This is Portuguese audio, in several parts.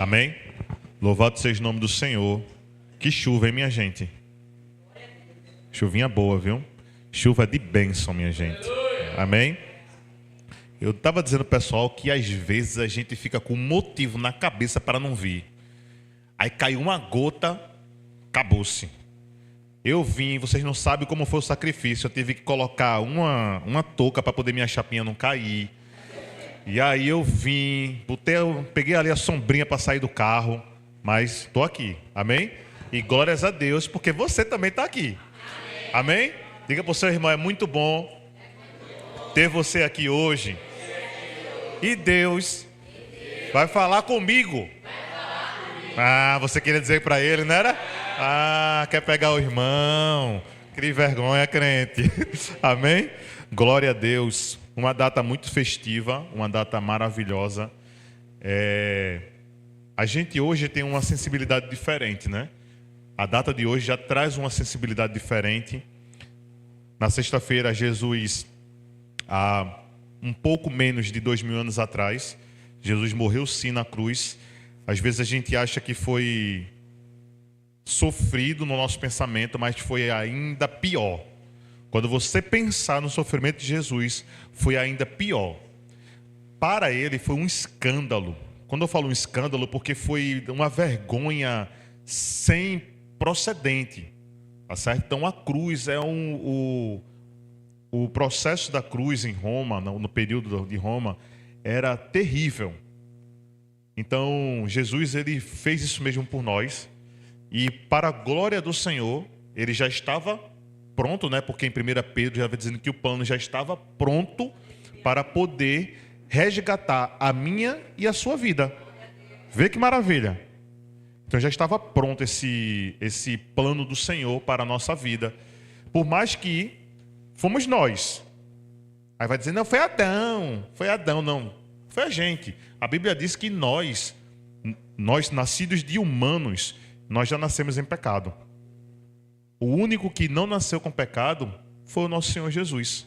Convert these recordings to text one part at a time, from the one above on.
Amém? Louvado seja o nome do Senhor. Que chuva, hein, minha gente? Chuvinha boa, viu? Chuva de bênção, minha gente. Amém? Eu estava dizendo, pessoal, que às vezes a gente fica com motivo na cabeça para não vir. Aí caiu uma gota, acabou-se. Eu vim, vocês não sabem como foi o sacrifício. Eu tive que colocar uma touca para poder minha chapinha não cair. E aí eu vim, peguei ali a sombrinha para sair do carro, mas estou aqui, amém? E glórias a Deus, porque você também está aqui, amém? Diga para o seu irmão, é muito bom ter você aqui hoje. E Deus vai falar comigo. Ah, você queria dizer para ele, não era? Ah, quer pegar o irmão. Que vergonha, crente. Amém? Glória a Deus. Uma data muito festiva, uma data maravilhosa. A gente hoje tem uma sensibilidade diferente, né? A data de hoje já traz uma sensibilidade diferente. Na sexta-feira, Jesus, há um pouco menos de 2000 anos atrás, Jesus morreu sim na cruz. Às vezes a gente acha que foi sofrido no nosso pensamento, mas foi ainda pior. Quando você pensar no sofrimento de Jesus, foi ainda pior. Para ele foi um escândalo. Quando eu falo um escândalo, porque foi uma vergonha sem procedente. Tá certo? Então a cruz é o processo da cruz em Roma, no período de Roma, era terrível. Então Jesus, ele fez isso mesmo por nós. E para a glória do Senhor, ele já estava pronto, né? Porque em 1 Pedro já vai dizendo que o plano já estava pronto para poder resgatar a minha e a sua vida. Vê que maravilha. Então já estava pronto esse plano do Senhor para a nossa vida. Por mais que fomos nós. Aí vai dizer, não, foi Adão, não. Foi a gente. A Bíblia diz que nós nascidos de humanos, nós já nascemos em pecado. O único que não nasceu com pecado foi o nosso Senhor Jesus.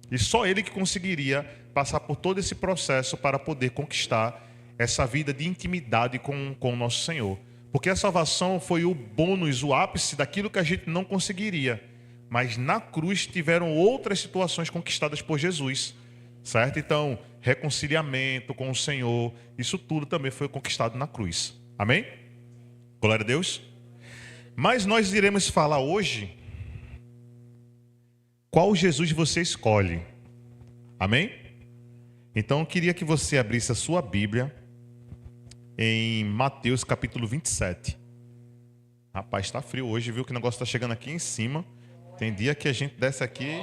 E só Ele que conseguiria passar por todo esse processo para poder conquistar essa vida de intimidade com o nosso Senhor. Porque a salvação foi o bônus, o ápice daquilo que a gente não conseguiria. Mas na cruz tiveram outras situações conquistadas por Jesus. Certo? Então, reconciliamento com o Senhor, isso tudo também foi conquistado na cruz. Amém? Glória a Deus. Mas nós iremos falar hoje qual Jesus você escolhe. Amém? Então eu queria que você abrisse a sua Bíblia em Mateus capítulo 27. Rapaz, está frio hoje, viu que o negócio está chegando aqui em cima. Tem dia que a gente desce aqui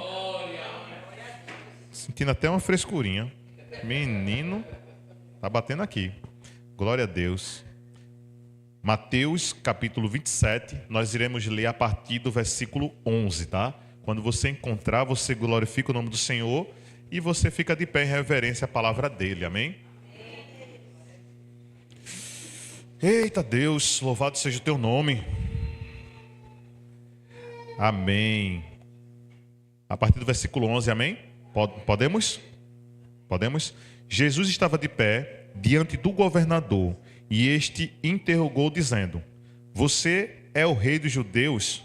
sentindo até uma frescurinha. Menino, tá batendo aqui. Glória a Deus. Mateus capítulo 27, nós iremos ler a partir do versículo 11, tá? Quando você encontrar, você glorifica o nome do Senhor e você fica de pé em reverência à palavra dele, amém? Eita Deus, louvado seja o teu nome. Amém. A partir do versículo 11, amém? Podemos? Podemos? Jesus estava de pé diante do governador e este interrogou dizendo, você é o rei dos judeus?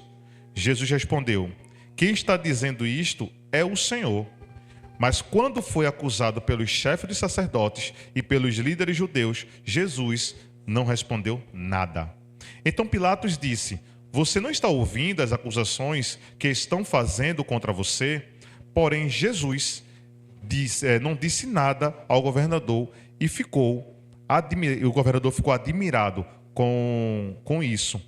Jesus respondeu, quem está dizendo isto é o Senhor. Mas quando foi acusado pelos chefes dos sacerdotes e pelos líderes judeus, Jesus não respondeu nada. Então Pilatos disse, você não está ouvindo as acusações que estão fazendo contra você? Porém Jesus não disse nada ao governador e o governador ficou admirado com isso.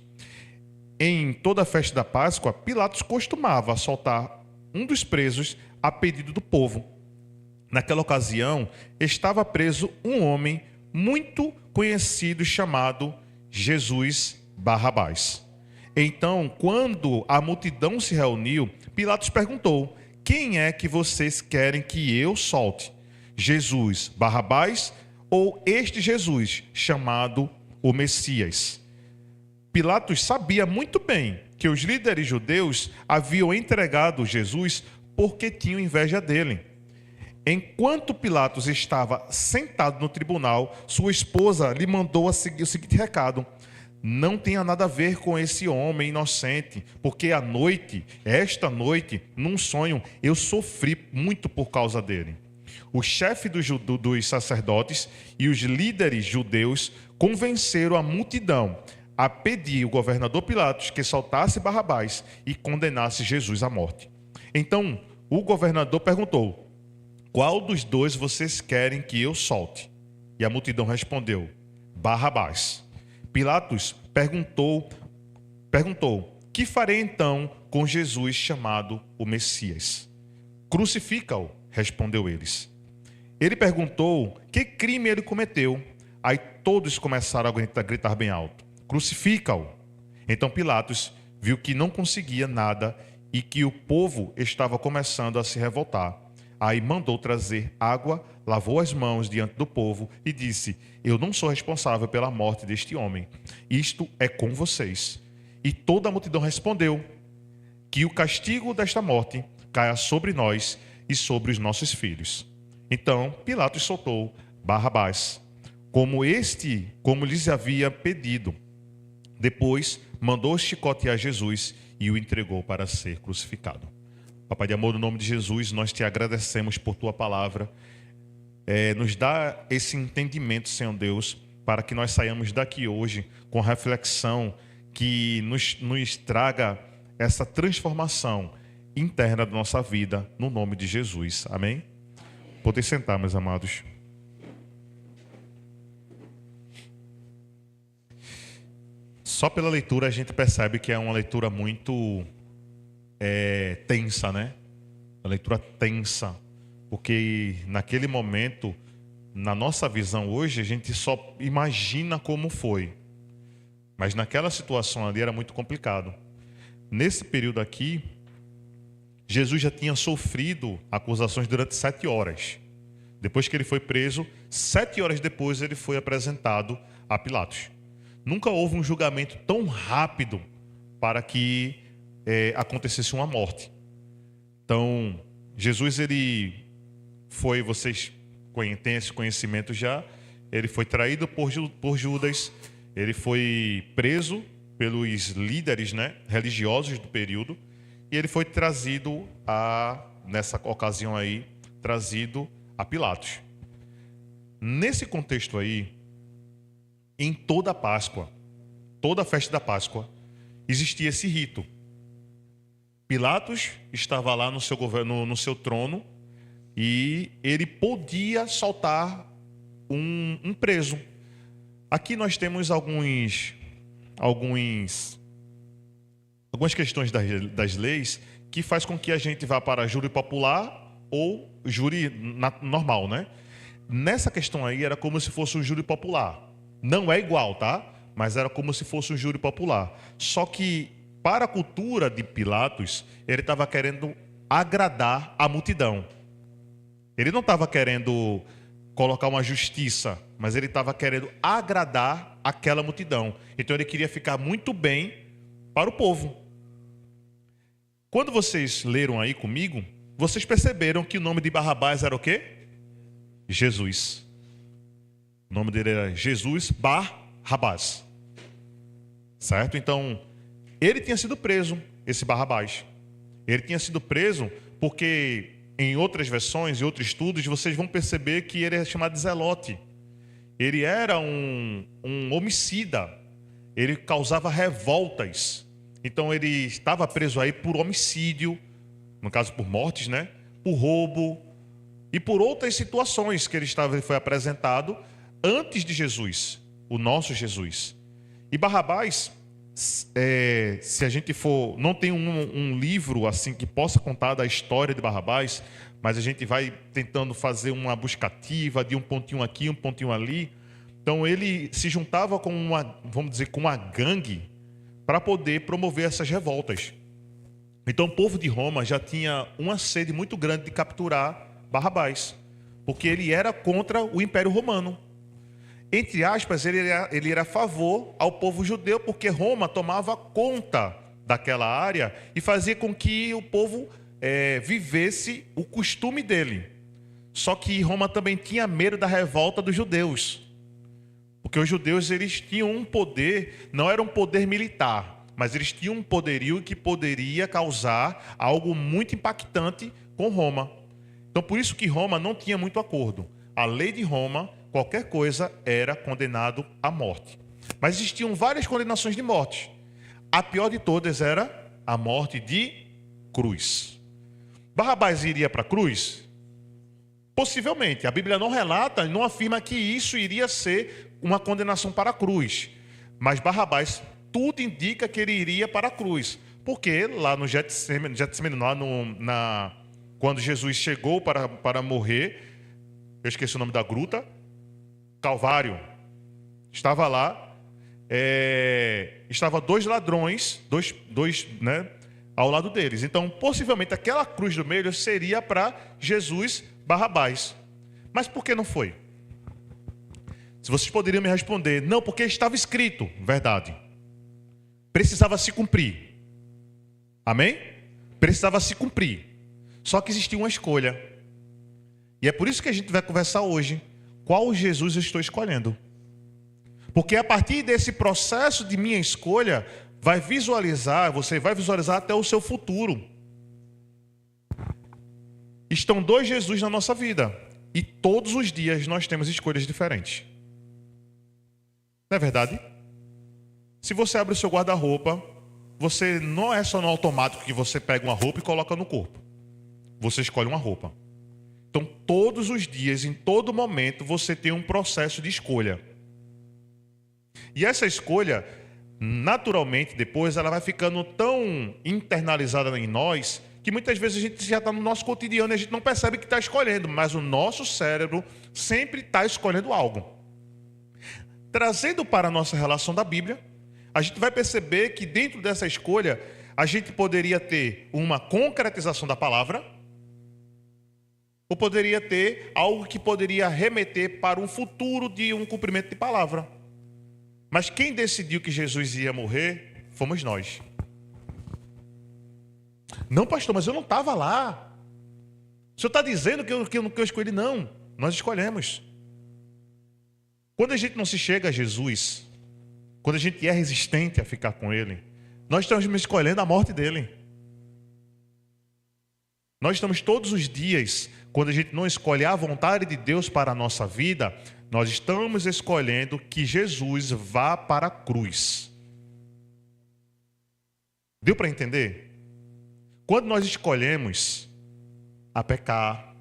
Em toda a festa da Páscoa, Pilatos costumava soltar um dos presos a pedido do povo. Naquela ocasião, estava preso um homem muito conhecido chamado Jesus Barrabás. Então, quando a multidão se reuniu, Pilatos perguntou, quem é que vocês querem que eu solte? Jesus Barrabás ou este Jesus, chamado o Messias? Pilatos sabia muito bem que os líderes judeus haviam entregado Jesus porque tinham inveja dele. Enquanto Pilatos estava sentado no tribunal, sua esposa lhe mandou o seguinte recado: não tenha nada a ver com esse homem inocente, porque esta noite, num sonho, eu sofri muito por causa dele. O chefe dos sacerdotes e os líderes judeus convenceram a multidão a pedir ao governador Pilatos que soltasse Barrabás e condenasse Jesus à morte. Então, o governador perguntou: qual dos dois vocês querem que eu solte? E a multidão respondeu: Barrabás. Pilatos perguntou: que farei então com Jesus chamado o Messias? Crucifica-o, respondeu eles. Ele perguntou que crime ele cometeu. Aí todos começaram a gritar bem alto: crucifica-o. Então Pilatos viu que não conseguia nada e que o povo estava começando a se revoltar. Aí mandou trazer água, lavou as mãos diante do povo e disse: eu não sou responsável pela morte deste homem. Isto é com vocês. E toda a multidão respondeu: que o castigo desta morte caia sobre nós e sobre os nossos filhos. Então Pilatos soltou Barrabás, como lhes havia pedido. Depois mandou chicotear Jesus e o entregou para ser crucificado. Papai de amor, no nome de Jesus, nós te agradecemos por tua palavra. Nos dá esse entendimento, Senhor Deus, para que nós saiamos daqui hoje com reflexão que nos traga essa transformação interna da nossa vida, no nome de Jesus. Amém? Podem sentar, meus amados. Só pela leitura a gente percebe que é uma leitura muito tensa, né? Uma leitura tensa, porque naquele momento, na nossa visão hoje, a gente só imagina como foi. Mas naquela situação ali era muito complicado. Nesse período aqui, Jesus já tinha sofrido acusações durante 7 horas. Depois que ele foi preso, 7 horas depois ele foi apresentado a Pilatos. Nunca houve um julgamento tão rápido para que acontecesse uma morte. Então, Jesus, ele foi, vocês têm esse conhecimento já, ele foi traído por Judas, ele foi preso pelos líderes, né, religiosos do período, e ele foi trazido nessa ocasião aí, trazido a Pilatos. Nesse contexto aí, em toda a Páscoa, toda a festa da Páscoa, existia esse rito. Pilatos estava lá no seu governo, no seu trono, e ele podia soltar um preso. Aqui nós temos algumas questões das leis que faz com que a gente vá para júri popular ou júri normal, né? Nessa questão aí era como se fosse um júri popular. Não é igual, tá? Mas era como se fosse um júri popular. Só que para a cultura de Pilatos, ele estava querendo agradar a multidão. Ele não estava querendo colocar uma justiça, mas ele estava querendo agradar aquela multidão. Então ele queria ficar muito bem para o povo. Quando vocês leram aí comigo, vocês perceberam que o nome de Barrabás era o quê? Jesus. O nome dele era Jesus Barrabás. Certo? Então, ele tinha sido preso, esse Barrabás. Ele tinha sido preso porque, em outras versões e outros estudos, vocês vão perceber que ele é chamado de Zelote. Ele era um homicida. Ele causava revoltas. Então, ele estava preso aí por homicídio, no caso por mortes, né? Por roubo e por outras situações que ele foi apresentado antes de Jesus, o nosso Jesus. E Barrabás, se a gente for, não tem um livro assim que possa contar da história de Barrabás, mas a gente vai tentando fazer uma buscativa de um pontinho aqui, um pontinho ali. Então ele se juntava com vamos dizer, com uma gangue para poder promover essas revoltas. Então o povo de Roma já tinha uma sede muito grande de capturar Barrabás, porque ele era contra o Império Romano. Entre aspas, ele era a favor ao povo judeu, porque Roma tomava conta daquela área e fazia com que o povo vivesse o costume dele. Só que Roma também tinha medo da revolta dos judeus. Porque os judeus, eles tinham um poder, não era um poder militar, mas eles tinham um poderio que poderia causar algo muito impactante com Roma. Então, por isso que Roma não tinha muito acordo. A lei de Roma, qualquer coisa era condenado à morte. Mas existiam várias condenações de morte. A pior de todas era a morte de cruz. Barrabás iria para a cruz? Possivelmente. A Bíblia não relata, não afirma que isso iria ser uma condenação para a cruz. Mas Barrabás, tudo indica que ele iria para a cruz. Porque lá no Getsemane, lá quando Jesus chegou para morrer, eu esqueci o nome da gruta, Calvário, estava lá, estava dois ladrões, né, ao lado deles. Então, possivelmente, aquela cruz do meio seria para Jesus Barrabás. Mas por que não foi? Se vocês poderiam me responder, não, porque estava escrito, verdade. Precisava se cumprir. Amém? Precisava se cumprir. Só que existia uma escolha. E é por isso que a gente vai conversar hoje. Qual Jesus eu estou escolhendo? Porque a partir desse processo de minha escolha, você vai visualizar até o seu futuro. Estão dois Jesus na nossa vida. E todos os dias nós temos escolhas diferentes. Não é verdade? Se você abre o seu guarda-roupa, você não é só no automático que você pega uma roupa e coloca no corpo. Você escolhe uma roupa. Então, todos os dias, em todo momento, você tem um processo de escolha. E essa escolha, naturalmente, depois, ela vai ficando tão internalizada em nós, que muitas vezes a gente já está no nosso cotidiano e a gente não percebe que está escolhendo, mas o nosso cérebro sempre está escolhendo algo. Trazendo para a nossa relação da Bíblia, a gente vai perceber que dentro dessa escolha, a gente poderia ter uma concretização da palavra, ou poderia ter algo que poderia remeter para um futuro de um cumprimento de palavra. Mas quem decidiu que Jesus ia morrer, fomos nós. Não, pastor, mas eu não estava lá. O senhor está dizendo que eu escolhi? Não, nós escolhemos. Quando a gente não se chega a Jesus, quando a gente é resistente a ficar com Ele, nós estamos escolhendo a morte dEle. Nós estamos todos os dias, quando a gente não escolhe a vontade de Deus para a nossa vida, nós estamos escolhendo que Jesus vá para a cruz. Deu para entender? Quando nós escolhemos a pecar,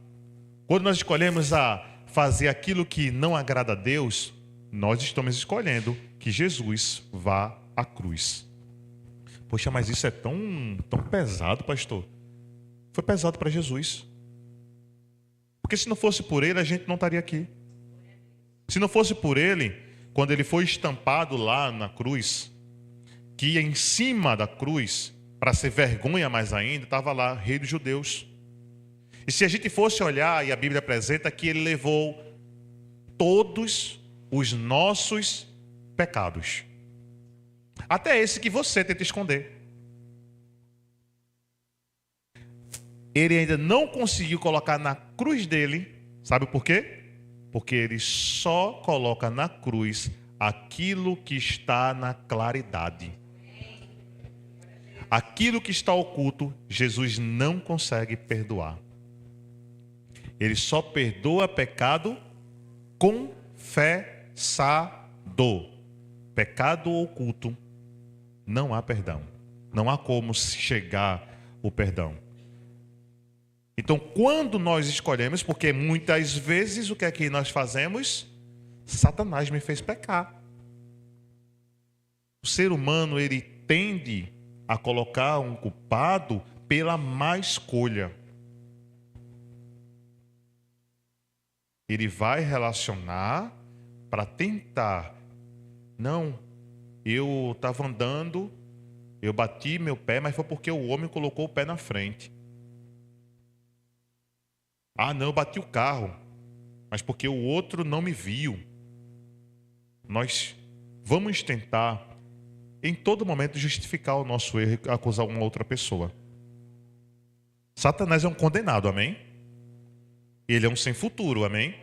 quando nós escolhemos a fazer aquilo que não agrada a Deus, nós estamos escolhendo que Jesus vá à cruz. Poxa, mas isso é tão pesado, pastor. Foi pesado para Jesus. Porque se não fosse por Ele, a gente não estaria aqui. Se não fosse por Ele, quando Ele foi estampado lá na cruz, que em cima da cruz, para ser vergonha mais ainda, estava lá, Rei dos Judeus. E se a gente fosse olhar, e a Bíblia apresenta que Ele levou todos os nossos pecados. Até esse que você tenta esconder. Ele ainda não conseguiu colocar na cruz dele. Sabe por quê? Porque ele só coloca na cruz aquilo que está na claridade. Aquilo que está oculto, Jesus não consegue perdoar. Ele só perdoa pecado confessado. Pecado oculto, não há perdão. Não há como chegar o perdão. Então, quando nós escolhemos, porque muitas vezes o que é que nós fazemos? Satanás me fez pecar. O ser humano, ele tende a colocar um culpado pela má escolha. Ele vai relacionar para tentar. Não, eu estava andando, eu bati meu pé, mas foi porque o homem colocou o pé na frente. Ah, não, eu bati o carro, mas porque o outro não me viu. Nós vamos tentar, em todo momento, justificar o nosso erro e acusar uma outra pessoa. Satanás é um condenado, amém? Ele é um sem futuro, amém?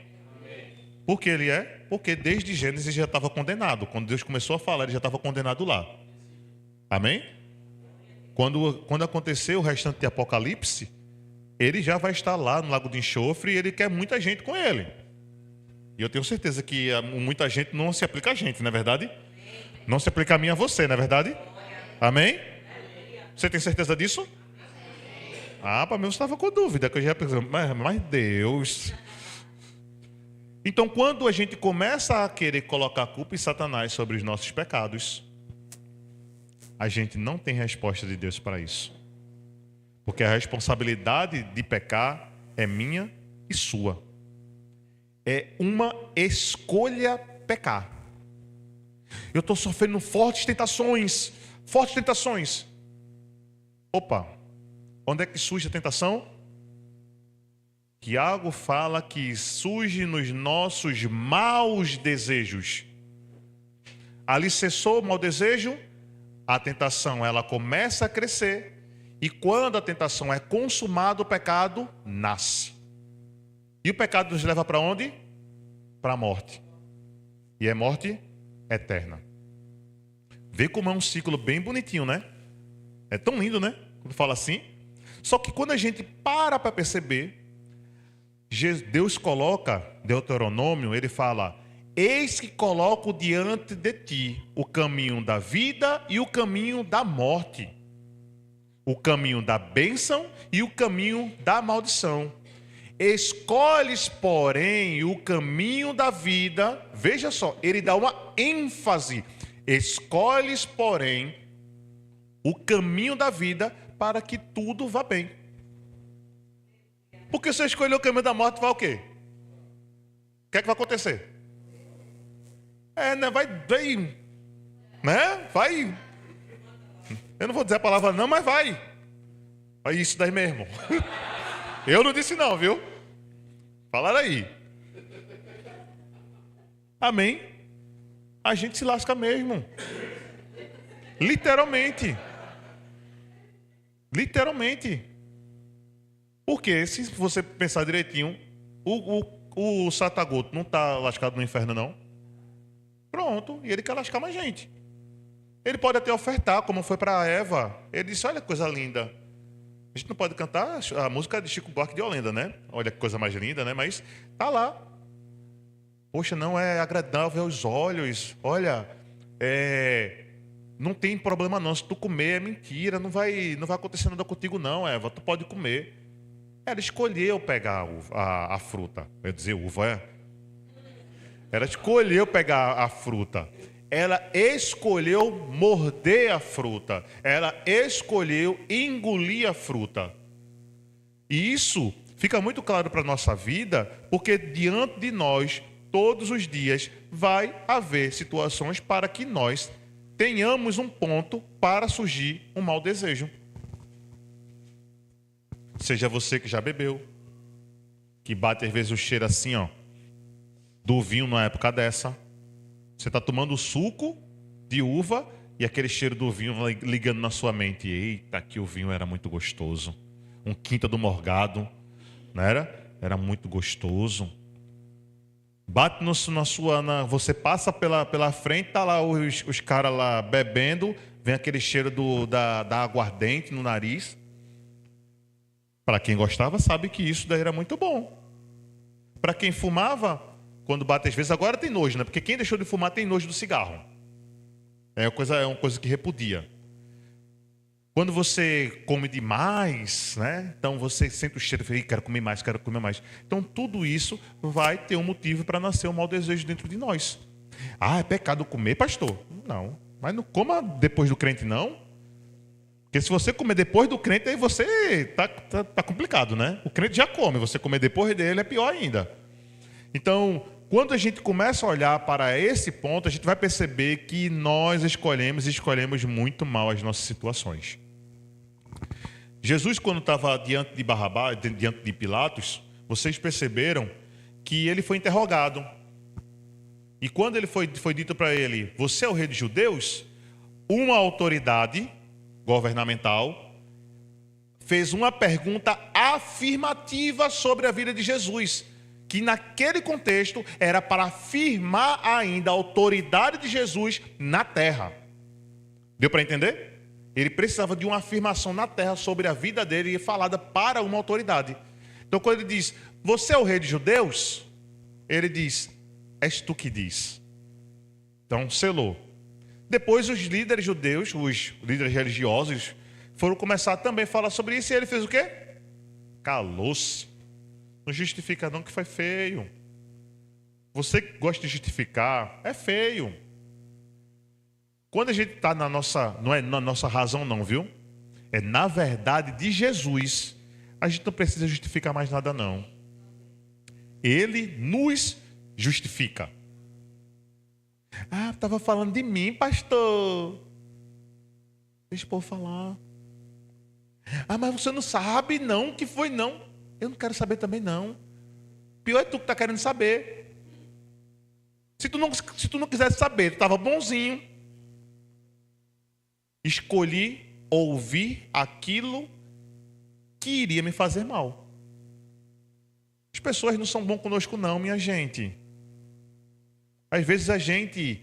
Por que ele é? Porque desde Gênesis já estava condenado. Quando Deus começou a falar, ele já estava condenado lá. Amém? Quando acontecer o restante de Apocalipse, ele já vai estar lá no lago de enxofre e ele quer muita gente com ele. E eu tenho certeza que muita gente não se aplica a gente, não é verdade? Não se aplica a mim e a você, não é verdade? Amém? Você tem certeza disso? Para mim eu estava com dúvida, que eu já ia pensando, mas Deus... Então, quando a gente começa a querer colocar a culpa em Satanás sobre os nossos pecados, a gente não tem resposta de Deus para isso. Porque a responsabilidade de pecar é minha e sua. É uma escolha pecar. Eu estou sofrendo fortes tentações. Fortes tentações. Opa, onde é que surge a tentação? Tiago fala que surge nos nossos maus desejos. Ali cessou o mau desejo, a tentação ela começa a crescer. E quando a tentação é consumada, o pecado nasce. E o pecado nos leva para onde? Para a morte. E é morte eterna. Vê como é um ciclo bem bonitinho, né? É tão lindo, né? Quando fala assim. Só que quando a gente para perceber, Deus coloca, Deuteronômio, ele fala: eis que coloco diante de ti o caminho da vida e o caminho da morte. O caminho da bênção e o caminho da maldição. Escolhes, porém, o caminho da vida. Veja só, ele dá uma ênfase. Escolhes, porém, o caminho da vida para que tudo vá bem. Porque se eu escolher o caminho da morte, vai o quê? O que é que vai acontecer? Vai. Eu não vou dizer a palavra não, mas vai. Vai isso daí mesmo. Eu não disse não, viu? Falaram aí. Amém? A gente se lasca mesmo. Literalmente. Literalmente. Porque se você pensar direitinho, o Satagoto não está lascado no inferno, não. Pronto. E ele quer lascar mais gente. Ele pode até ofertar, como foi para Eva. Ele disse, olha que coisa linda. A gente não pode cantar a música de Chico Buarque de Holanda, né? Olha que coisa mais linda, né? Mas tá lá. Poxa, não é agradável aos olhos. Olha, não tem problema não. Se tu comer é mentira. Não vai acontecer nada contigo não, Eva. Tu pode comer. Ela escolheu pegar a fruta. Eu ia dizer uva, Ela escolheu pegar a fruta. Ela escolheu morder a fruta. Ela escolheu engolir a fruta. E isso fica muito claro para a nossa vida, porque diante de nós, todos os dias, vai haver situações para que nós tenhamos um ponto para surgir um mau desejo. Seja você que já bebeu, que bate às vezes o cheiro assim, do vinho numa época dessa. Você está tomando suco de uva e aquele cheiro do vinho ligando na sua mente. Eita, que o vinho era muito gostoso. Um Quinta do Morgado, não era? Era muito gostoso. Bate você passa pela frente, tá lá os caras lá bebendo, vem aquele cheiro da aguardente no nariz. Para quem gostava, sabe que isso daí era muito bom. Para quem fumava, quando bate às vezes, agora tem nojo, né? Porque quem deixou de fumar tem nojo do cigarro. É uma coisa que repudia. Quando você come demais, né? Então você sente o cheiro e fala, quero comer mais, quero comer mais. Então tudo isso vai ter um motivo para nascer um mau desejo dentro de nós. É pecado comer, pastor? Não. Mas não coma depois do crente, não. Porque se você comer depois do crente, aí você tá complicado, né? O crente já come, você comer depois dele é pior ainda. Então, quando a gente começa a olhar para esse ponto, a gente vai perceber que nós escolhemos muito mal as nossas situações. Jesus, quando estava diante de Barrabás, diante de Pilatos, vocês perceberam que ele foi interrogado. E quando ele foi dito para ele, você é o rei dos judeus? Uma autoridade governamental fez uma pergunta afirmativa sobre a vida de Jesus, que naquele contexto era para afirmar ainda a autoridade de Jesus na terra. Deu para entender? Ele precisava de uma afirmação na terra sobre a vida dele e falada para uma autoridade. Então quando ele diz, você é o rei dos judeus? Ele diz, és tu que diz. Então selou. Depois os líderes judeus, os líderes religiosos, foram começar também a falar sobre isso. E ele fez o quê? Calou-se. Não justifica não que foi feio. Você que gosta de justificar, é feio. Quando a gente está na nossa, não é na nossa razão não, viu? É na verdade de Jesus. A gente não precisa justificar mais nada não. Ele nos justifica. Ah, estava falando de mim, pastor. Deixa o povo falar. Ah, mas você não sabe não que foi não. Eu não quero saber também não. Pior é tu que está querendo saber. Se tu não quisesse saber, tu estava bonzinho. Escolhi ouvir aquilo que iria me fazer mal. As pessoas não são bons conosco não, minha gente. Às vezes a gente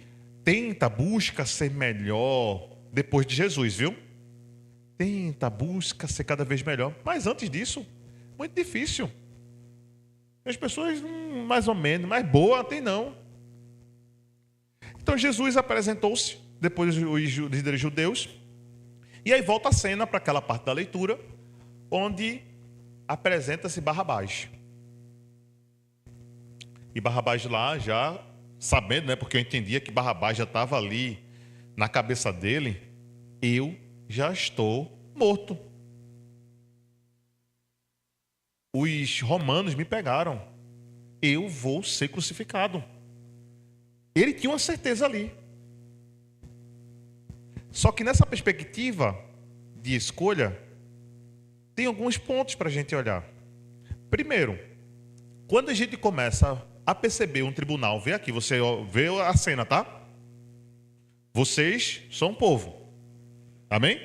busca ser melhor depois de Jesus, viu? Busca ser cada vez melhor. Mas antes disso, muito difícil. As pessoas, mais ou menos, mais boa tem não. Então Jesus apresentou-se, depois os líderes judeus, e aí volta a cena para aquela parte da leitura, onde apresenta-se Barrabás. E Barrabás lá já, sabendo, né, porque eu entendia que Barrabás já estava ali na cabeça dele, eu já estou morto. Os romanos me pegaram. Eu vou ser crucificado. Ele tinha uma certeza ali. Só que nessa perspectiva de escolha, tem alguns pontos para a gente olhar. Primeiro, quando a gente começa a perceber um tribunal, vê aqui, você vê a cena, tá? Vocês são um povo. Amém?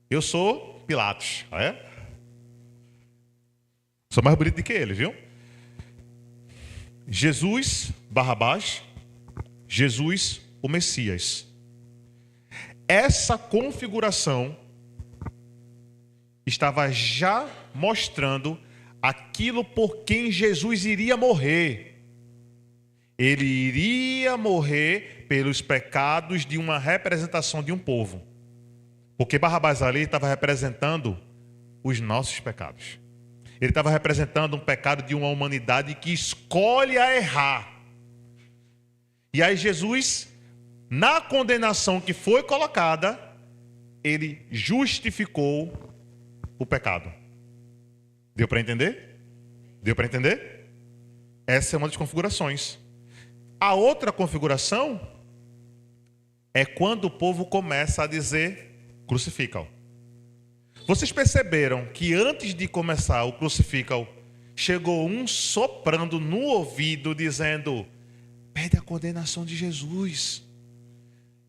Eu sou Pilatos, é? Sou mais bonito do que ele, viu? Jesus, Barrabás, Jesus, o Messias. Essa configuração estava já mostrando aquilo por quem Jesus iria morrer. Ele iria morrer pelos pecados de uma representação de um povo. Porque Barrabás ali estava representando os nossos pecados. Ele estava representando um pecado de uma humanidade que escolhe a errar. E aí Jesus, na condenação que foi colocada, ele justificou o pecado. Deu para entender? Deu para entender? Essa é uma das configurações. A outra configuração é quando o povo começa a dizer, crucifica-o. Vocês perceberam que antes de começar o crucifica-o, chegou um soprando no ouvido, dizendo, pede a condenação de Jesus.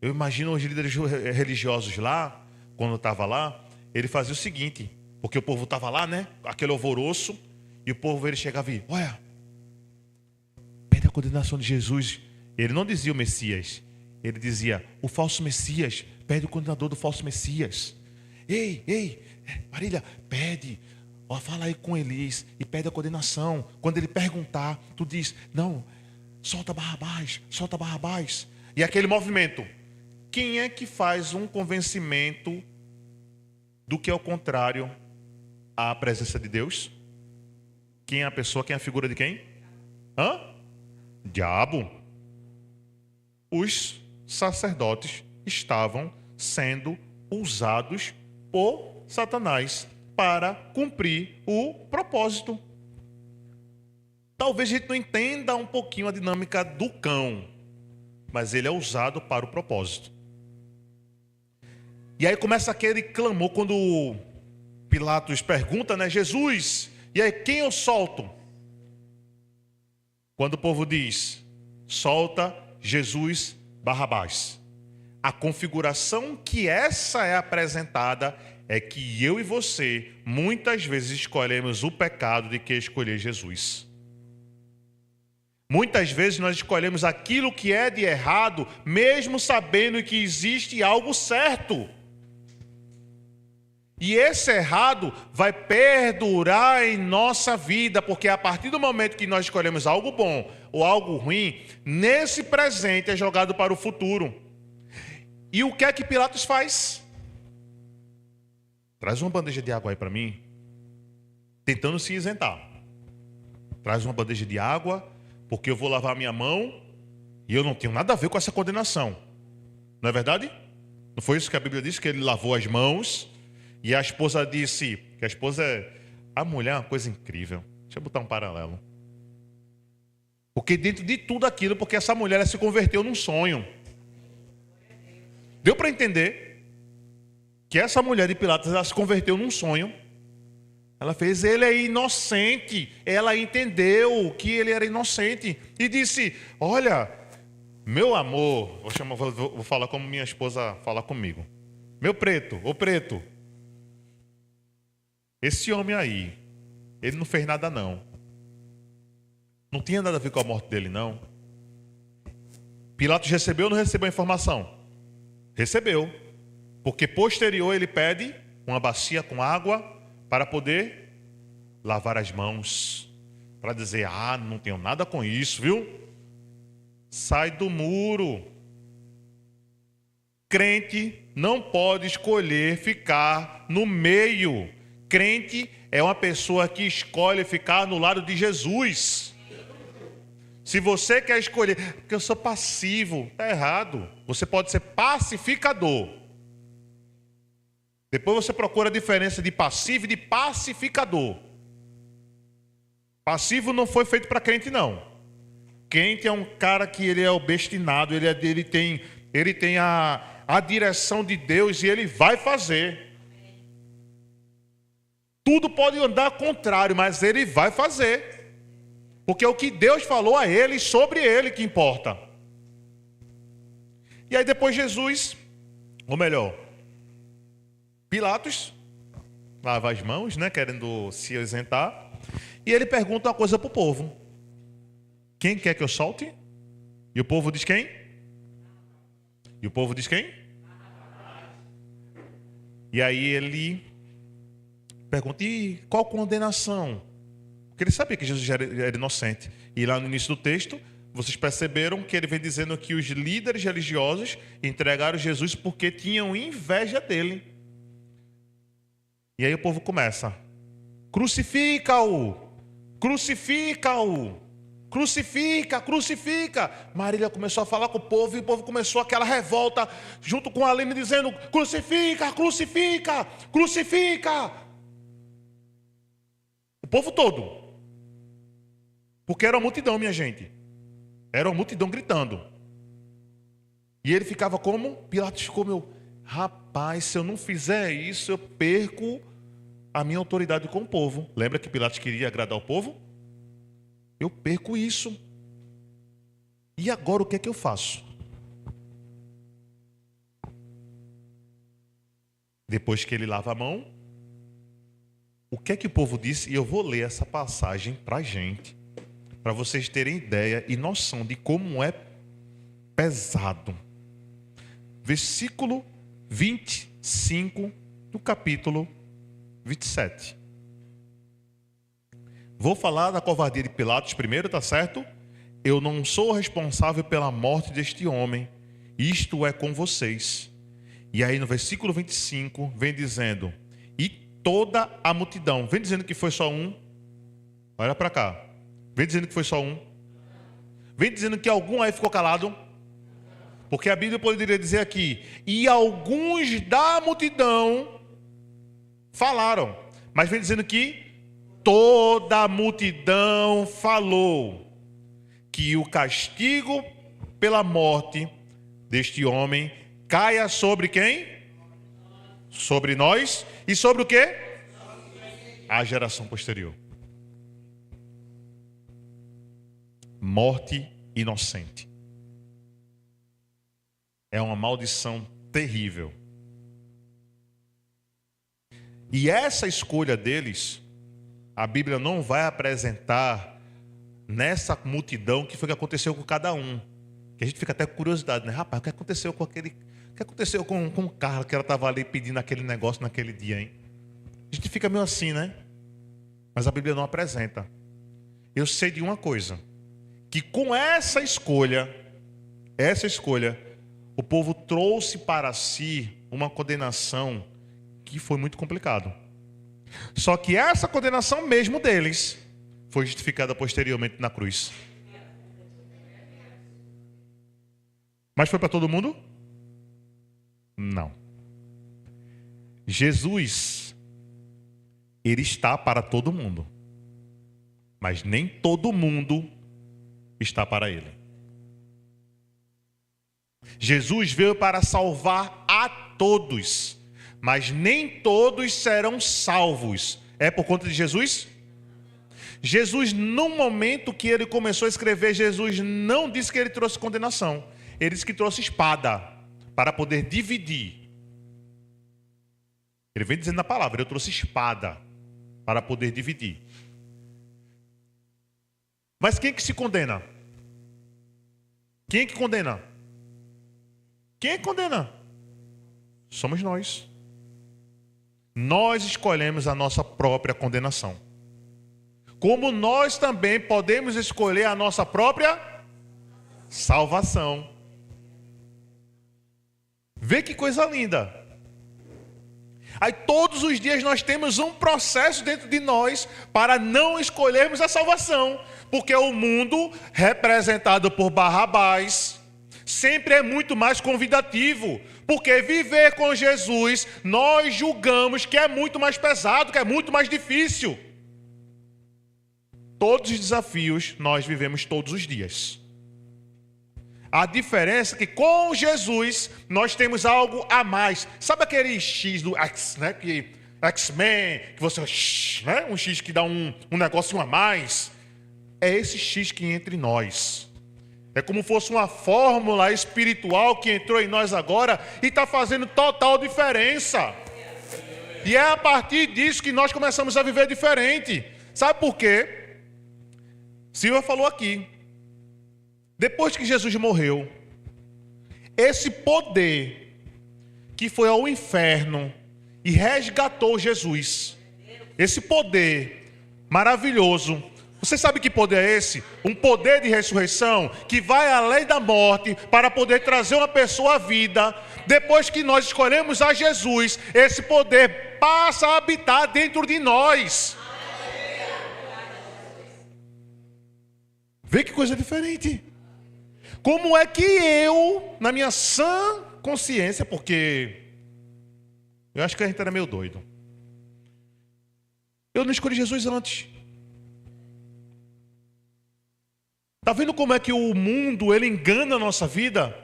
Eu imagino os líderes religiosos lá, quando estava lá, ele fazia o seguinte, porque o povo estava lá, né? Aquele alvoroço, e o povo ele chegava e, olha, pede a condenação de Jesus. Ele não dizia o Messias, ele dizia, o falso Messias, pede o condenador do falso Messias. Ei, Marília, pede, fala aí com Elis e pede a condenação. Quando ele perguntar, tu diz, não, solta Barrabás. E aquele movimento, quem é que faz um convencimento do que é o contrário à presença de Deus? Quem é a pessoa, quem é a figura de quem? Diabo. Os sacerdotes estavam sendo usados por Satanás para cumprir o propósito. Talvez a gente não entenda um pouquinho a dinâmica do cão, mas ele é usado para o propósito. E aí começa aquele clamor quando Pilatos pergunta, né, Jesus, e aí quem eu solto? Quando o povo diz, solta Jesus Barrabás. A configuração que essa é apresentada é que eu e você muitas vezes escolhemos o pecado de que escolher Jesus. Muitas vezes nós escolhemos aquilo que é de errado, mesmo sabendo que existe algo certo. E esse errado vai perdurar em nossa vida, porque a partir do momento que nós escolhemos algo bom ou algo ruim, nesse presente é jogado para o futuro. E o que é que Pilatos faz? Traz uma bandeja de água aí para mim, tentando se isentar. Traz uma bandeja de água, porque eu vou lavar minha mão e eu não tenho nada a ver com essa condenação. Não é verdade? Não foi isso que a Bíblia diz, que ele lavou as mãos e a esposa disse, que a esposa a mulher é uma coisa incrível. Deixa eu botar um paralelo. Porque dentro de tudo aquilo, porque essa mulher ela se converteu num sonho. Deu para entender que essa mulher de Pilatos ela se converteu num sonho. Ela fez, ele é inocente. Ela entendeu que ele era inocente e disse, olha, meu amor, vou falar como minha esposa fala comigo. Meu preto, ô preto, esse homem aí, ele não fez nada não. Não tinha nada a ver com a morte dele não. Pilatos recebeu ou não recebeu a informação? Recebeu. Porque posterior ele pede uma bacia com água para poder lavar as mãos. Para dizer, não tenho nada com isso, viu? Sai do muro. Crente não pode escolher ficar no meio. Crente é uma pessoa que escolhe ficar no lado de Jesus. Se você quer escolher, porque eu sou passivo, está errado. Você pode ser pacificador. Depois você procura a diferença de passivo e de pacificador. Passivo não foi feito para crente, não. Crente é um cara que ele é obstinado, ele tem a direção de Deus e ele vai fazer. Tudo pode andar contrário, mas ele vai fazer. Porque é o que Deus falou a ele, sobre ele que importa. E aí depois Jesus, ou melhor, Pilatos, lava as mãos, né, querendo se isentar. E ele pergunta uma coisa para o povo. Quem quer que eu solte? E o povo diz quem? E o povo diz quem? E aí ele pergunta, e qual condenação? Porque ele sabia que Jesus já era inocente. E lá no início do texto, vocês perceberam que ele vem dizendo que os líderes religiosos entregaram Jesus porque tinham inveja dele. E aí o povo começa, crucifica-o, crucifica-o, crucifica, crucifica. Marília começou a falar com o povo e o povo começou aquela revolta junto com a Aline dizendo, crucifica, crucifica, crucifica. O povo todo. Porque era uma multidão, minha gente. Era uma multidão gritando. E ele ficava como? Pilatos ficou, rapaz, se eu não fizer isso, eu perco a minha autoridade com o povo. Lembra que Pilatos queria agradar o povo? Eu perco isso. E agora o que é que eu faço? Depois que ele lava a mão, o que é que o povo disse? E eu vou ler essa passagem para a gente, para vocês terem ideia e noção de como é pesado. Versículo 25 do capítulo 27. Vou falar da covardia de Pilatos primeiro, tá certo? Eu não sou responsável pela morte deste homem. Isto é com vocês. E aí no versículo 25 vem dizendo, e toda a multidão. Vem dizendo que foi só um. Olha para cá. Vem dizendo que foi só um. Vem dizendo que algum aí ficou calado. Porque a Bíblia poderia dizer aqui, e alguns da multidão falaram. Mas vem dizendo que toda a multidão falou que o castigo pela morte deste homem caia sobre quem? Sobre nós. E sobre o quê? A geração posterior. Morte inocente. É uma maldição terrível. E essa escolha deles, a Bíblia não vai apresentar nessa multidão o que foi que aconteceu com cada um. Que a gente fica até com curiosidade, né? Rapaz, o que aconteceu com aquele... O que aconteceu com o Carla, que ela estava ali pedindo aquele negócio naquele dia, hein? A gente fica meio assim, né? Mas a Bíblia não apresenta. Eu sei de uma coisa, que com essa escolha, o povo trouxe para si uma condenação que foi muito complicado. Só que essa condenação mesmo deles foi justificada posteriormente na cruz. Mas foi para todo mundo? Não. Jesus, ele está para todo mundo. Mas nem todo mundo está para ele. Jesus veio para salvar a todos, mas nem todos serão salvos. É por conta de Jesus? Jesus, no momento que ele começou a escrever, Jesus não disse que ele trouxe condenação. Ele disse que trouxe espada para poder dividir. Ele vem dizendo na palavra, eu trouxe espada para poder dividir. Mas quem que se condena? Quem que condena? Quem é que condena? Somos nós. Nós escolhemos a nossa própria condenação. Como nós também podemos escolher a nossa própria salvação. Vê que coisa linda. Aí todos os dias nós temos um processo dentro de nós para não escolhermos a salvação. Porque o mundo, representado por Barrabás, sempre é muito mais convidativo. Porque viver com Jesus, nós julgamos que é muito mais pesado, que é muito mais difícil. Todos os desafios nós vivemos todos os dias. A diferença é que com Jesus nós temos algo a mais. Sabe aquele X do X, né? Que X-Men, que você, né? Um X que dá um negocinho a mais. É esse X que entra em nós. É como fosse uma fórmula espiritual que entrou em nós agora e está fazendo total diferença. E é a partir disso que nós começamos a viver diferente. Sabe por quê? Silvia falou aqui. Depois que Jesus morreu, esse poder que foi ao inferno e resgatou Jesus, esse poder maravilhoso, você sabe que poder é esse? Um poder de ressurreição que vai além da morte para poder trazer uma pessoa à vida. Depois que nós escolhemos a Jesus, esse poder passa a habitar dentro de nós. Vê que coisa diferente. Como é que eu, na minha sã consciência, porque eu acho que a gente era meio doido, eu não escolhi Jesus antes. Está vendo como é que o mundo, ele engana a nossa vida?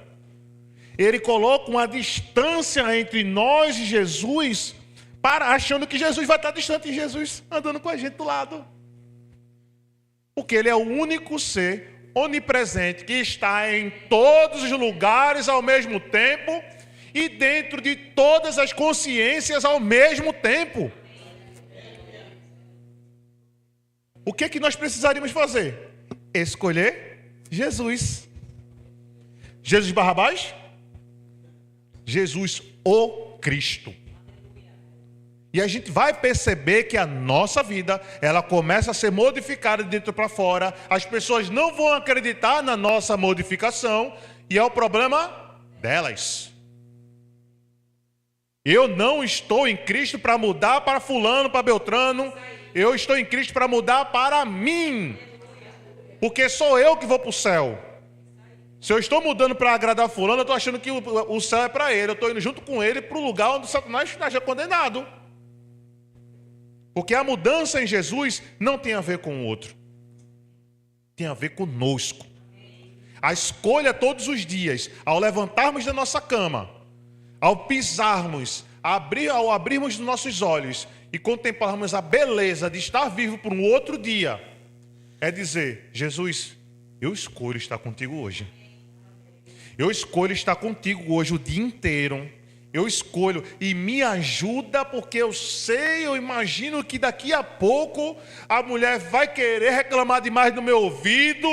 Ele coloca uma distância entre nós e Jesus, achando que Jesus vai estar distante de Jesus, andando com a gente do lado. Porque ele é o único ser onipresente, que está em todos os lugares ao mesmo tempo e dentro de todas as consciências ao mesmo tempo. O que é que nós precisaríamos fazer? Escolher Jesus. Jesus Barrabás? Jesus o Cristo. E a gente vai perceber que a nossa vida, ela começa a ser modificada de dentro para fora. As pessoas não vão acreditar na nossa modificação. E é o problema delas. Eu não estou em Cristo para mudar para fulano, para Beltrano. Eu estou em Cristo para mudar para mim. Porque sou eu que vou para o céu. Se eu estou mudando para agradar fulano, eu estou achando que o céu é para ele. Eu estou indo junto com ele para o lugar onde Satanás está já condenado. Porque a mudança em Jesus não tem a ver com o outro. Tem a ver conosco. A escolha todos os dias, ao levantarmos da nossa cama, ao pisarmos, ao abrirmos os nossos olhos e contemplarmos a beleza de estar vivo por um outro dia, é dizer: Jesus, eu escolho estar contigo hoje. Eu escolho estar contigo hoje o dia inteiro. Eu escolho e me ajuda, porque eu imagino que daqui a pouco a mulher vai querer reclamar demais no meu ouvido,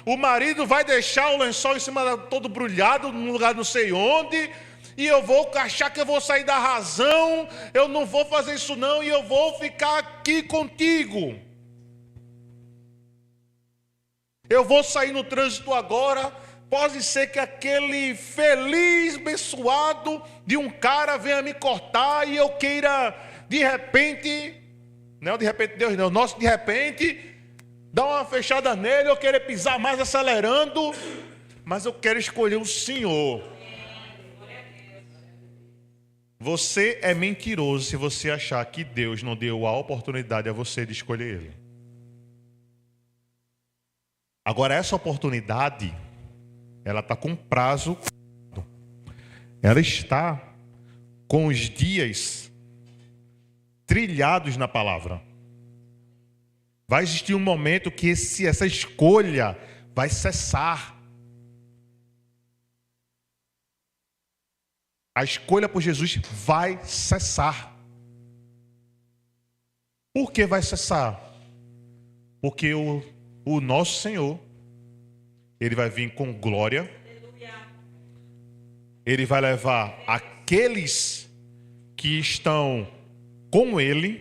o marido vai deixar o lençol em cima todo brulhado, num lugar não sei onde, e eu vou achar que eu vou sair da razão, eu não vou fazer isso não, e eu vou ficar aqui contigo. Eu vou sair no trânsito agora. Pode ser que aquele feliz, abençoado de um cara venha me cortar e eu queira, de repente, não de repente Deus não, nosso de repente, dar uma fechada nele, eu querer pisar mais acelerando, mas eu quero escolher o Senhor. Você é mentiroso se você achar que Deus não deu a oportunidade a você de escolher Ele. Agora, essa oportunidade, ela está com prazo, ela está com os dias trilhados na palavra. Vai existir um momento que essa escolha vai cessar. A escolha por Jesus vai cessar. Por que vai cessar? Porque o nosso Senhor, Ele vai vir com glória. Ele vai levar aqueles que estão com Ele.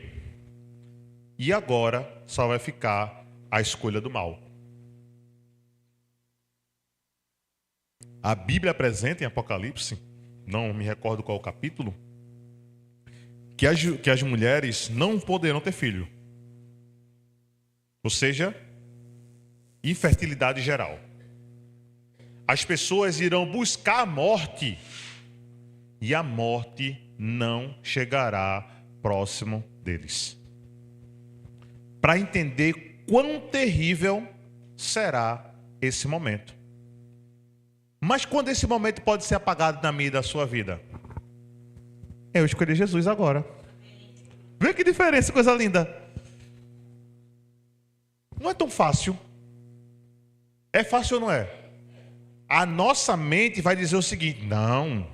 E agora só vai ficar a escolha do mal. A Bíblia apresenta em Apocalipse, não me recordo qual o capítulo, que as mulheres não poderão ter filho. Ou seja, infertilidade geral. As pessoas irão buscar a morte e a morte não chegará próximo deles. Para entender quão terrível será esse momento. Mas quando esse momento pode ser apagado na minha e da sua vida? Eu escolhi Jesus agora. Vê que diferença, coisa linda. Não é tão fácil. É fácil ou não é? A nossa mente vai dizer o seguinte: não,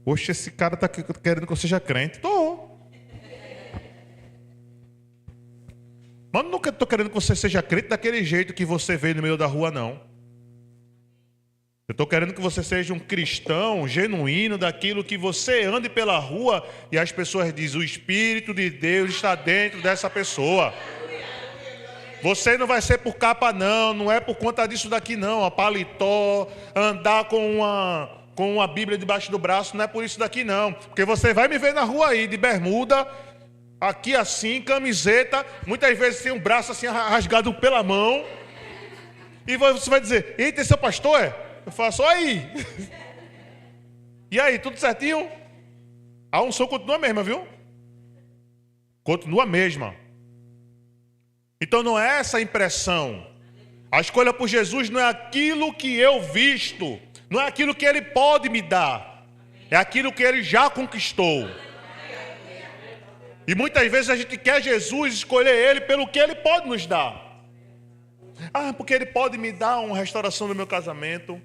poxa, esse cara está querendo que eu seja crente. Estou. Mas não estou querendo que você seja crente daquele jeito que você veio no meio da rua, não. Eu estou querendo que você seja um cristão genuíno, daquilo que você ande pela rua e as pessoas dizem: o Espírito de Deus está dentro dessa pessoa. Você não vai ser por capa não, não é por conta disso daqui não, a paletó, andar com uma Bíblia debaixo do braço, não é por isso daqui não. Porque você vai me ver na rua aí, de bermuda, aqui assim, camiseta, muitas vezes tem um braço assim rasgado pela mão, e você vai dizer: eita, esse é o pastor, é? Eu faço, aí. E aí, tudo certinho? A unção continua a mesma, viu? Continua a mesma. Então não é essa a impressão. A escolha por Jesus não é aquilo que eu visto, não é aquilo que Ele pode me dar, é aquilo que Ele já conquistou. E muitas vezes a gente quer Jesus, escolher Ele pelo que Ele pode nos dar. Ah, porque Ele pode me dar uma restauração no meu casamento.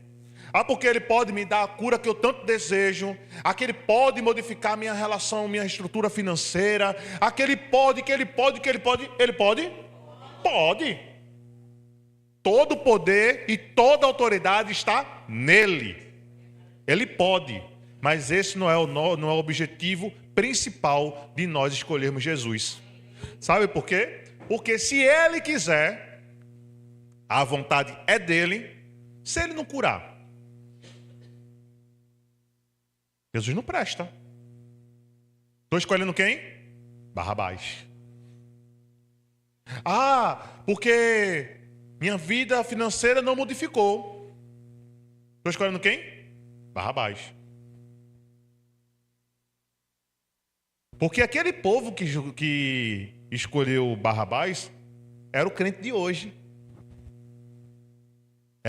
Ah, porque Ele pode me dar a cura que eu tanto desejo. Ah, que Ele pode modificar minha relação, minha estrutura financeira. Ah, que Ele pode. Ele pode? Pode. Todo o poder e toda a autoridade está nele. Ele pode. Mas esse não é o objetivo principal de nós escolhermos Jesus. Sabe por quê? Porque se Ele quiser, a vontade é dele. Se Ele não curar, Jesus não presta. Estou escolhendo quem? Barrabás. Ah, porque minha vida financeira não modificou. Estou escolhendo quem? Barrabás. Porque aquele povo que escolheu Barrabás era o crente de hoje.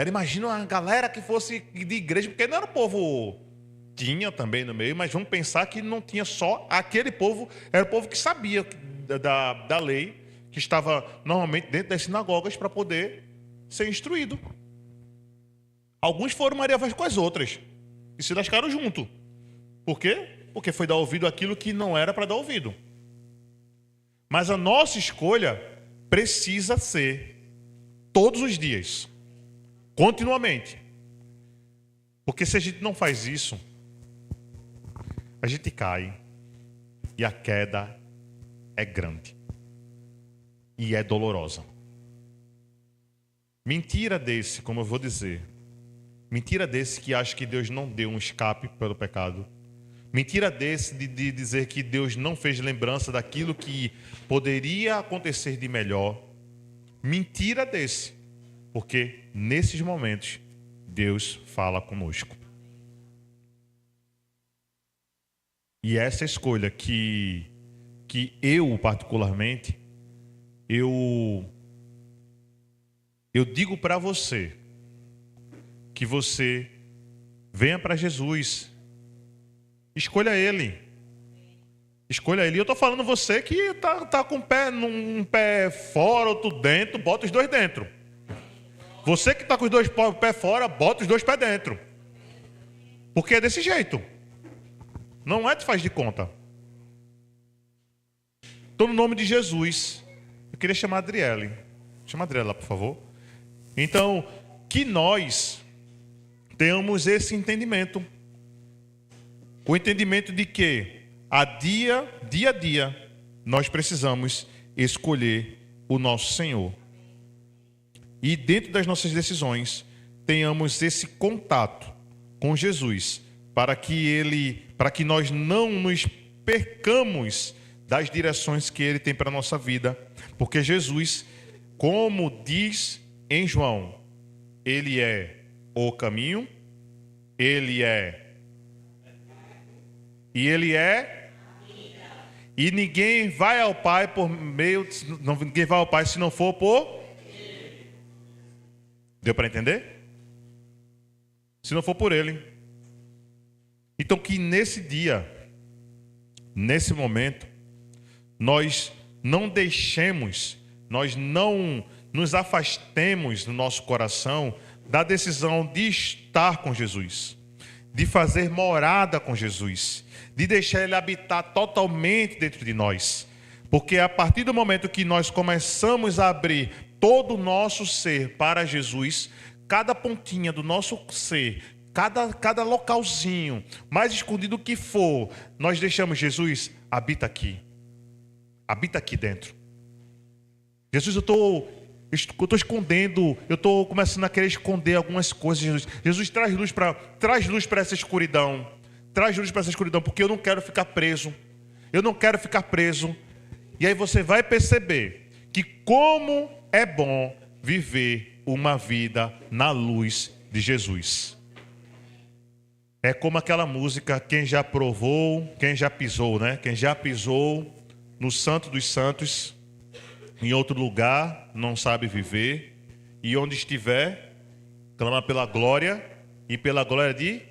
Imagina uma galera que fosse de igreja, porque não era o povo, tinha também no meio, mas vamos pensar que não tinha só aquele povo, era o povo que sabia da lei, que estava normalmente dentro das sinagogas para poder ser instruído. Alguns foram Maria Vaz com as outras e se lascaram junto. Por quê? porque foi dar ouvido àquilo que não era para dar ouvido. Mas a nossa escolha precisa ser todos os dias, continuamente. Porque se a gente não faz isso, a gente cai e a queda é grande e é dolorosa. Mentira desse, como eu vou dizer, mentira desse que acha que Deus não deu um escape pelo pecado. Mentira desse de dizer que Deus não fez lembrança daquilo que poderia acontecer de melhor. Mentira desse, porque nesses momentos Deus fala conosco. E essa escolha que eu particularmente, eu digo para você, que você venha para Jesus. Escolha Ele. Escolha Ele. Eu estou falando você que tá com um pé fora, outro dentro, bota os dois dentro. Você que está com os dois pés fora, bota os dois pés dentro. Porque é desse jeito. Não é de faz de conta. Então, no nome de Jesus, eu queria chamar a Adriele. Chama a Adriele lá, por favor. Então, que nós tenhamos esse entendimento. O entendimento de que dia a dia, nós precisamos escolher o nosso Senhor. E dentro das nossas decisões, tenhamos esse contato com Jesus, para que nós não nos percamos das direções que Ele tem para a nossa vida. Porque Jesus, como diz em João, Ele é o caminho, Ele é... E Ele é... E ninguém vai ao Pai por meio... Ninguém vai ao Pai se não for por... Deu para entender? Se não for por Ele. Então que nesse dia, nesse momento, nós não deixemos, nós não nos afastemos no nosso coração da decisão de estar com Jesus, de fazer morada com Jesus, de deixar Ele habitar totalmente dentro de nós. Porque a partir do momento que nós começamos a abrir todo o nosso ser para Jesus, cada pontinha do nosso ser, cada localzinho, mais escondido que for, nós deixamos Jesus, habita aqui dentro. Jesus, eu estou escondendo, eu estou começando a querer esconder algumas coisas. Jesus, traz luz para essa escuridão, porque eu não quero ficar preso, E aí você vai perceber que como é bom viver uma vida na luz de Jesus. É como aquela música, quem já provou, quem já pisou, né? Quem já pisou no Santo dos Santos, em outro lugar, não sabe viver. E onde estiver, clama pela glória, e pela glória de...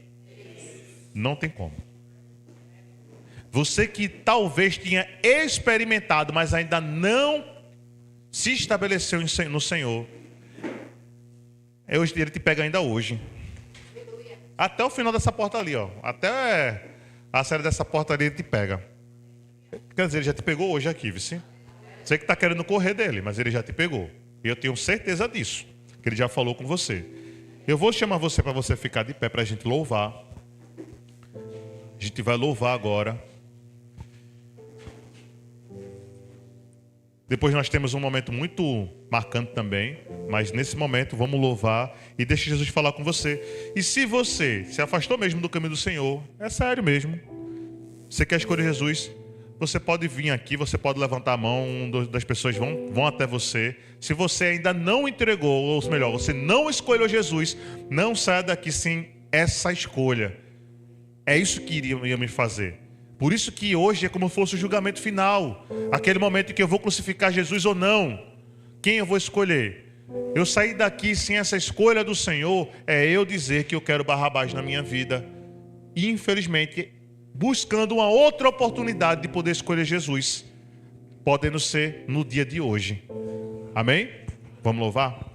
Não tem como. Você que talvez tenha experimentado, mas ainda não se estabeleceu no Senhor, Ele te pega ainda hoje. Até o final dessa porta ali, ó. Até a série dessa porta ali, Ele te pega. Quer dizer, Ele já te pegou hoje aqui, viu? Você que está querendo correr dele, mas Ele já te pegou. E eu tenho certeza disso, que Ele já falou com você. Eu vou chamar você para você ficar de pé para a gente louvar. A gente vai louvar agora. Depois nós temos um momento muito marcante também, mas nesse momento vamos louvar e deixa Jesus falar com você. E se você se afastou mesmo do caminho do Senhor, é sério mesmo, você quer escolher Jesus, você pode vir aqui, você pode levantar a mão, das pessoas vão até você. Se você ainda não entregou, ou melhor, você não escolheu Jesus, não saia daqui sem essa escolha. É isso que iria me fazer. Por isso que hoje é como se fosse o julgamento final. Aquele momento em que eu vou crucificar Jesus ou não. Quem eu vou escolher? Eu sair daqui sem essa escolha do Senhor, é eu dizer que eu quero Barrabás na minha vida. E infelizmente, buscando uma outra oportunidade de poder escolher Jesus. Podendo ser no dia de hoje. Amém? Vamos louvar?